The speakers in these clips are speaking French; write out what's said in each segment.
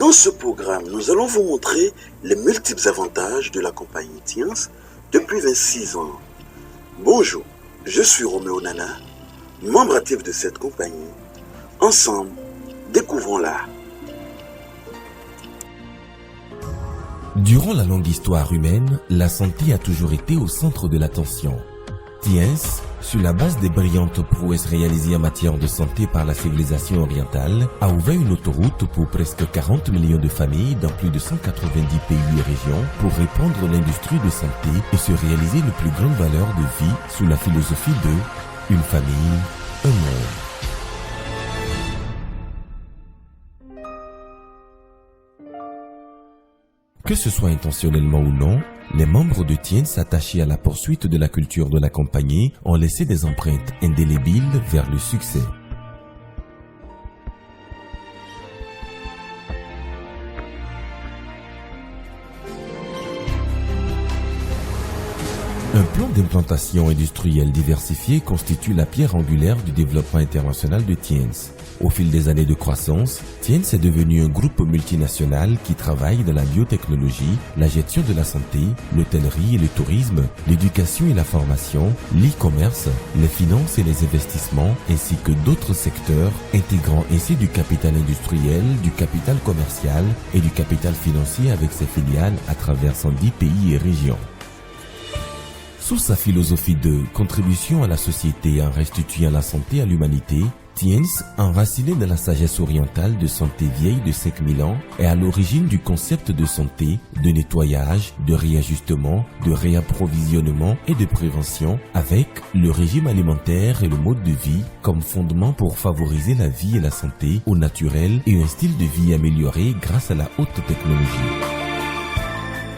Dans ce programme, nous allons vous montrer les multiples avantages de la compagnie Tiens depuis 26 ans. Bonjour, je suis Roméo Nana, membre actif de cette compagnie. Ensemble, découvrons-la. Durant la longue histoire humaine, la santé a toujours été au centre de l'attention. Tiens, sur la base des brillantes prouesses réalisées en matière de santé par la civilisation orientale, a ouvert une autoroute pour presque 40 millions de familles dans plus de 190 pays et régions pour répandre l'industrie de santé et se réaliser une plus grande valeur de vie sous la philosophie de « une famille, un monde ». Que ce soit intentionnellement ou non, les membres de Tiens attachés à la poursuite de la culture de la compagnie ont laissé des empreintes indélébiles vers le succès. Un plan d'implantation industrielle diversifié constitue la pierre angulaire du développement international de Tiens. Au fil des années de croissance, Tiens est devenu un groupe multinational qui travaille dans la biotechnologie, la gestion de la santé, l'hôtellerie et le tourisme, l'éducation et la formation, l'e-commerce, les finances et les investissements, ainsi que d'autres secteurs, intégrant ainsi du capital industriel, du capital commercial et du capital financier avec ses filiales à travers 110 pays et régions. Sous sa philosophie de contribution à la société en restituant la santé à l'humanité, Tiens, enraciné dans la sagesse orientale de santé vieille de 5000 ans, est à l'origine du concept de santé, de nettoyage, de réajustement, de réapprovisionnement et de prévention avec le régime alimentaire et le mode de vie comme fondement pour favoriser la vie et la santé au naturel et un style de vie amélioré grâce à la haute technologie.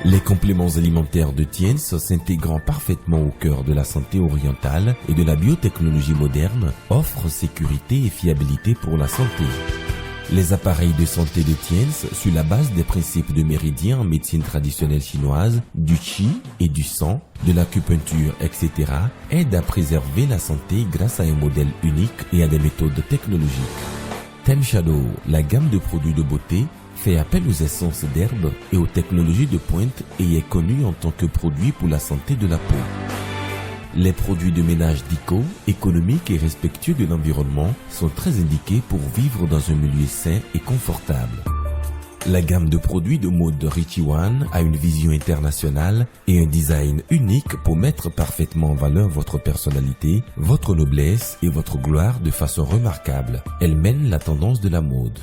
Les compléments alimentaires de Tiens s'intégrant parfaitement au cœur de la santé orientale et de la biotechnologie moderne offrent sécurité et fiabilité pour la santé. Les appareils de santé de Tiens, sur la base des principes de méridien en médecine traditionnelle chinoise, du qi et du sang, de l'acupuncture, etc., aident à préserver la santé grâce à un modèle unique et à des méthodes technologiques. Tem Shadow, la gamme de produits de beauté, fait appel aux essences d'herbes et aux technologies de pointe et est connu en tant que produit pour la santé de la peau. Les produits de ménage Dico, économiques et respectueux de l'environnement, sont très indiqués pour vivre dans un milieu sain et confortable. La gamme de produits de mode Richiwan a une vision internationale et un design unique pour mettre parfaitement en valeur votre personnalité, votre noblesse et votre gloire de façon remarquable. Elle mène la tendance de la mode.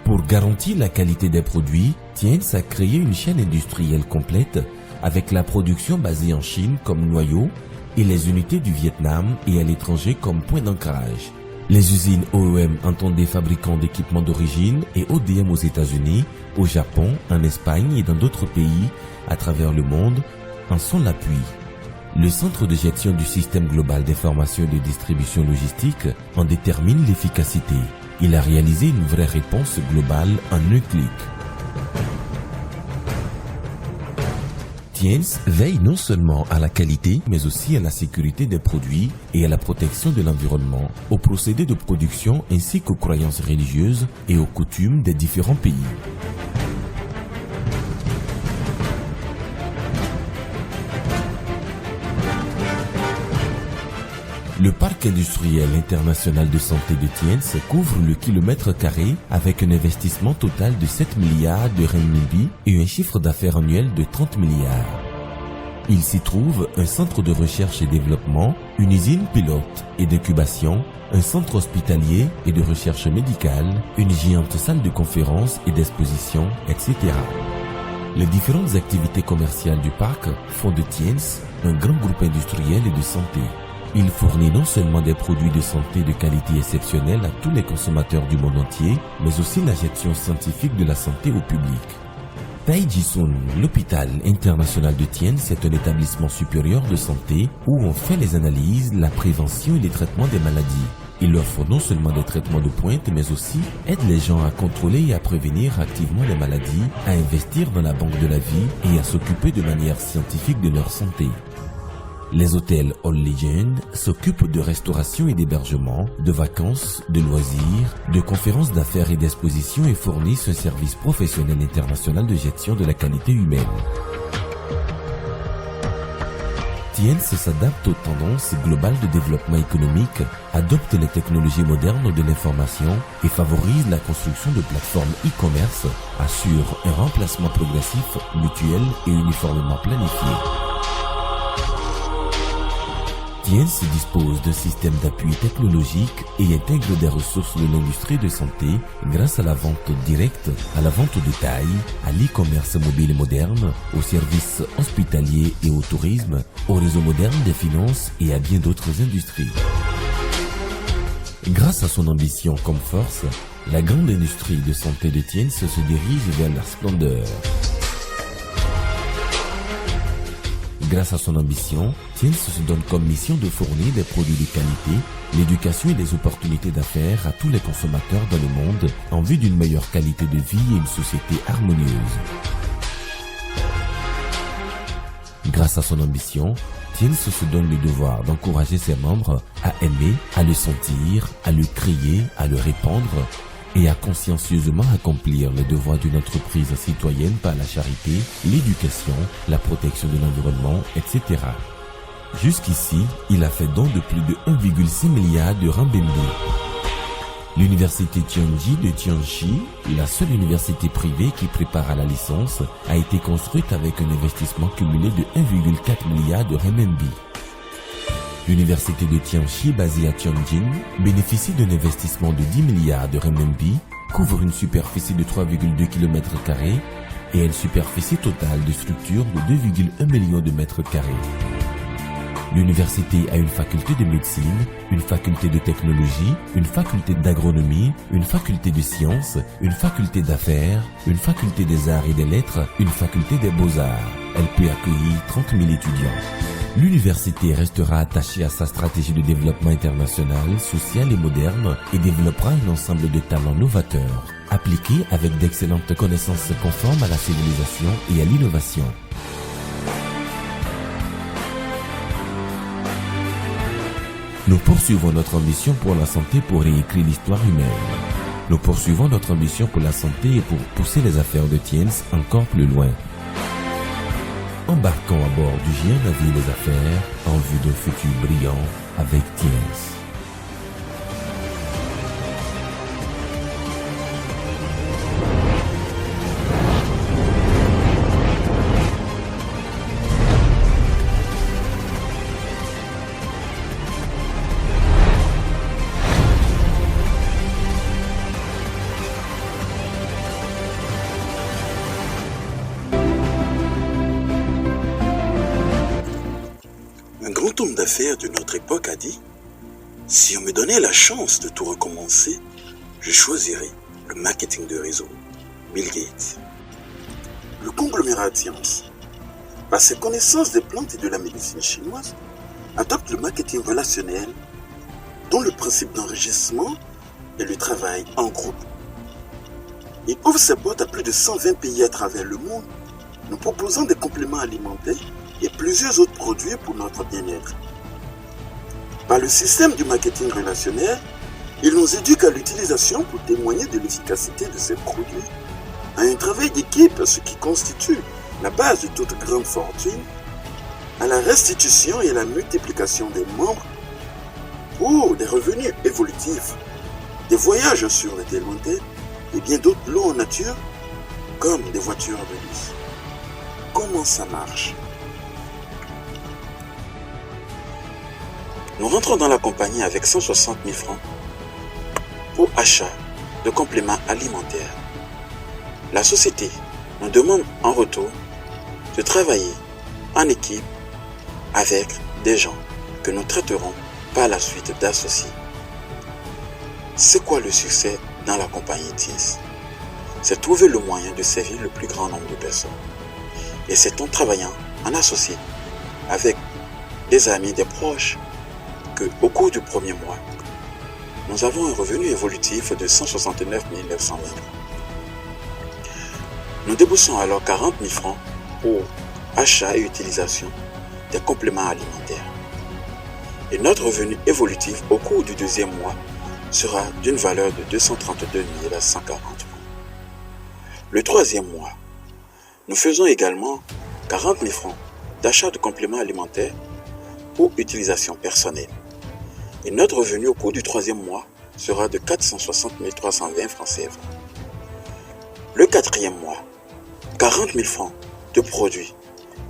Pour garantir la qualité des produits, Tiens a créé une chaîne industrielle complète avec la production basée en Chine comme noyau et les unités du Vietnam et à l'étranger comme point d'ancrage. Les usines OEM entendent des fabricants d'équipements d'origine et ODM aux États-Unis, au Japon, en Espagne et dans d'autres pays à travers le monde en sont l'appui. Le centre de gestion du système global d'information et de distribution logistique en détermine l'efficacité. Il a réalisé une vraie réponse globale en un clic. Tiens veille non seulement à la qualité, mais aussi à la sécurité des produits et à la protection de l'environnement, aux procédés de production ainsi qu'aux croyances religieuses et aux coutumes des différents pays. Le parc industriel international de santé de Tiens couvre le kilomètre carré avec un investissement total de 7 milliards de renminbi et un chiffre d'affaires annuel de 30 milliards. Il s'y trouve un centre de recherche et développement, une usine pilote et d'incubation, un centre hospitalier et de recherche médicale, une géante salle de conférences et d'exposition, etc. Les différentes activités commerciales du parc font de Tiens un grand groupe industriel et de santé. Il fournit non seulement des produits de santé de qualité exceptionnelle à tous les consommateurs du monde entier, mais aussi la gestion scientifique de la santé au public. Taijisun, l'hôpital international de Tiens, est un établissement supérieur de santé où on fait les analyses, la prévention et les traitements des maladies. Il offre non seulement des traitements de pointe, mais aussi aide les gens à contrôler et à prévenir activement les maladies, à investir dans la banque de la vie et à s'occuper de manière scientifique de leur santé. Les hôtels All Legend s'occupent de restauration et d'hébergement, de vacances, de loisirs, de conférences d'affaires et d'expositions et fournissent un service professionnel international de gestion de la qualité humaine. Tiens s'adapte aux tendances globales de développement économique, adopte les technologies modernes de l'information et favorise la construction de plateformes e-commerce, assure un remplacement progressif, mutuel et uniformément planifié. Tiens dispose d'un système d'appui technologique et intègre des ressources de l'industrie de santé grâce à la vente directe, à la vente au détail, à l'e-commerce mobile moderne, aux services hospitaliers et au tourisme, au réseau moderne des finances et à bien d'autres industries. Grâce à son ambition comme force, la grande industrie de santé de Tiens se dirige vers la splendeur. Grâce à son ambition, Tiens se donne comme mission de fournir des produits de qualité, l'éducation et les opportunités d'affaires à tous les consommateurs dans le monde en vue d'une meilleure qualité de vie et une société harmonieuse. Grâce à son ambition, Tiens se donne le devoir d'encourager ses membres à aimer, à le sentir, à le crier, à le répandre et à consciencieusement accomplir les devoirs d'une entreprise citoyenne par la charité, l'éducation, la protection de l'environnement, etc. Jusqu'ici, il a fait don de plus de 1,6 milliard de renminbi. L'université Tianji de Tianchi, la seule université privée qui prépare à la licence, a été construite avec un investissement cumulé de 1,4 milliard de renminbi. L'université de Tianchi, basée à Tianjin, bénéficie d'un investissement de 10 milliards de renminbi, couvre une superficie de 3,2 km² et une superficie totale de structure de 2,1 millions de mètres carrés. L'université a une faculté de médecine, une faculté de technologie, une faculté d'agronomie, une faculté de sciences, une faculté d'affaires, une faculté des arts et des lettres, une faculté des beaux-arts. Elle peut accueillir 30 000 étudiants. L'université restera attachée à sa stratégie de développement international, social et moderne et développera un ensemble de talents novateurs, appliqués avec d'excellentes connaissances conformes à la civilisation et à l'innovation. Nous poursuivons notre ambition pour la santé pour réécrire l'histoire humaine. Nous poursuivons notre ambition pour la santé et pour pousser les affaires de Tiens encore plus loin. Embarquons à bord du géant navire des affaires en vue d'un futur brillant avec Tiens. Un grand homme d'affaires de notre époque a dit « Si on me donnait la chance de tout recommencer, je choisirais le marketing de réseau. » Bill Gates. Le conglomérat Tiens, par ses connaissances des plantes et de la médecine chinoise, adopte le marketing relationnel dont le principe d'enrichissement est le travail en groupe. Il ouvre ses portes à plus de 120 pays à travers le monde, nous proposant des compléments alimentaires et plusieurs autres produits pour notre bien-être. Par le système du marketing relationnel, il nous éduque à l'utilisation pour témoigner de l'efficacité de ces produits, à un travail d'équipe, ce qui constitue la base de toute grande fortune, à la restitution et à la multiplication des membres pour des revenus évolutifs, des voyages sur les terres lointaines et bien d'autres lots en nature, comme des voitures de luxe. Comment ça marche? Nous rentrons dans la compagnie avec 160 000 francs pour achat de compléments alimentaires. La société nous demande en retour de travailler en équipe avec des gens que nous traiterons par la suite d'associés. C'est quoi le succès dans la compagnie Tiens? C'est trouver le moyen de servir le plus grand nombre de personnes. Et c'est en travaillant en associé avec des amis, des proches, qu'au cours du premier mois, nous avons un revenu évolutif de 169 900 000. Nous déboursons alors 40 000 francs pour achat et utilisation des compléments alimentaires. Et notre revenu évolutif au cours du deuxième mois sera d'une valeur de 232 140 francs. Le troisième mois, nous faisons également 40 000 francs d'achat de compléments alimentaires pour utilisation personnelle. Et notre revenu au cours du troisième mois sera de 460 320 francs CFA. Le quatrième mois, 40 000 francs de produits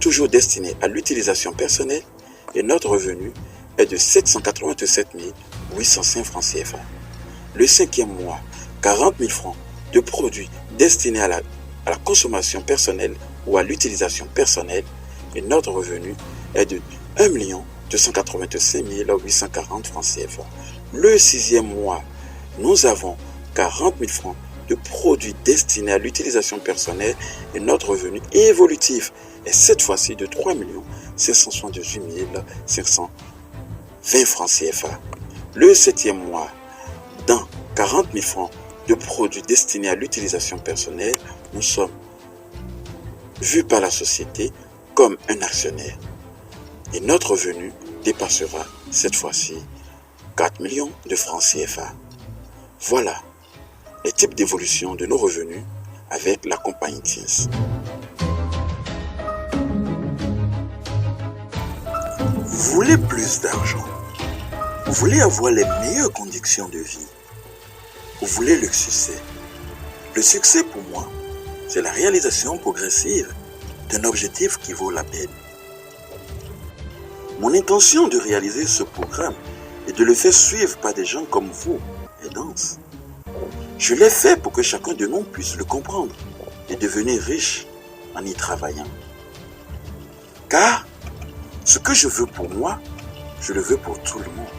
toujours destinés à l'utilisation personnelle et notre revenu est de 787 805 francs CFA. Le cinquième mois, 40 000 francs de produits destinés à la consommation personnelle ou à l'utilisation personnelle et notre revenu est de 1 285 840 francs CFA. Le sixième mois, nous avons 40 000 francs de produits destinés à l'utilisation personnelle et notre revenu évolutif est cette fois-ci de 3 578 520 francs CFA. Le septième mois, dans 40 000 francs de produits destinés à l'utilisation personnelle, nous sommes vus par la société comme un actionnaire. Et notre revenu dépassera cette fois-ci 4 millions de francs CFA. Voilà les types d'évolution de nos revenus avec la compagnie TIENS. Vous voulez plus d'argent? Vous voulez avoir les meilleures conditions de vie? Vous voulez le succès? Le succès pour moi, c'est la réalisation progressive d'un objectif qui vaut la peine. Mon intention de réaliser ce programme et de le faire suivre par des gens comme vous est dense. Je l'ai fait pour que chacun de nous puisse le comprendre et devenir riche en y travaillant. Car ce que je veux pour moi, je le veux pour tout le monde.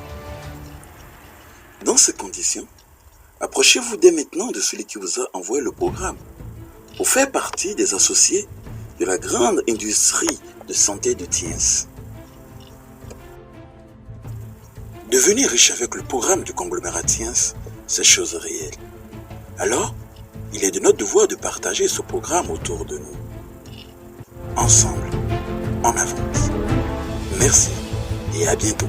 Dans ces conditions, approchez-vous dès maintenant de celui qui vous a envoyé le programme pour faire partie des associés de la grande industrie de santé de TIENS. Devenir riche avec le programme du conglomérat TIENS, c'est chose réelle. Alors, il est de notre devoir de partager ce programme autour de nous. Ensemble, en avance. Merci et à bientôt.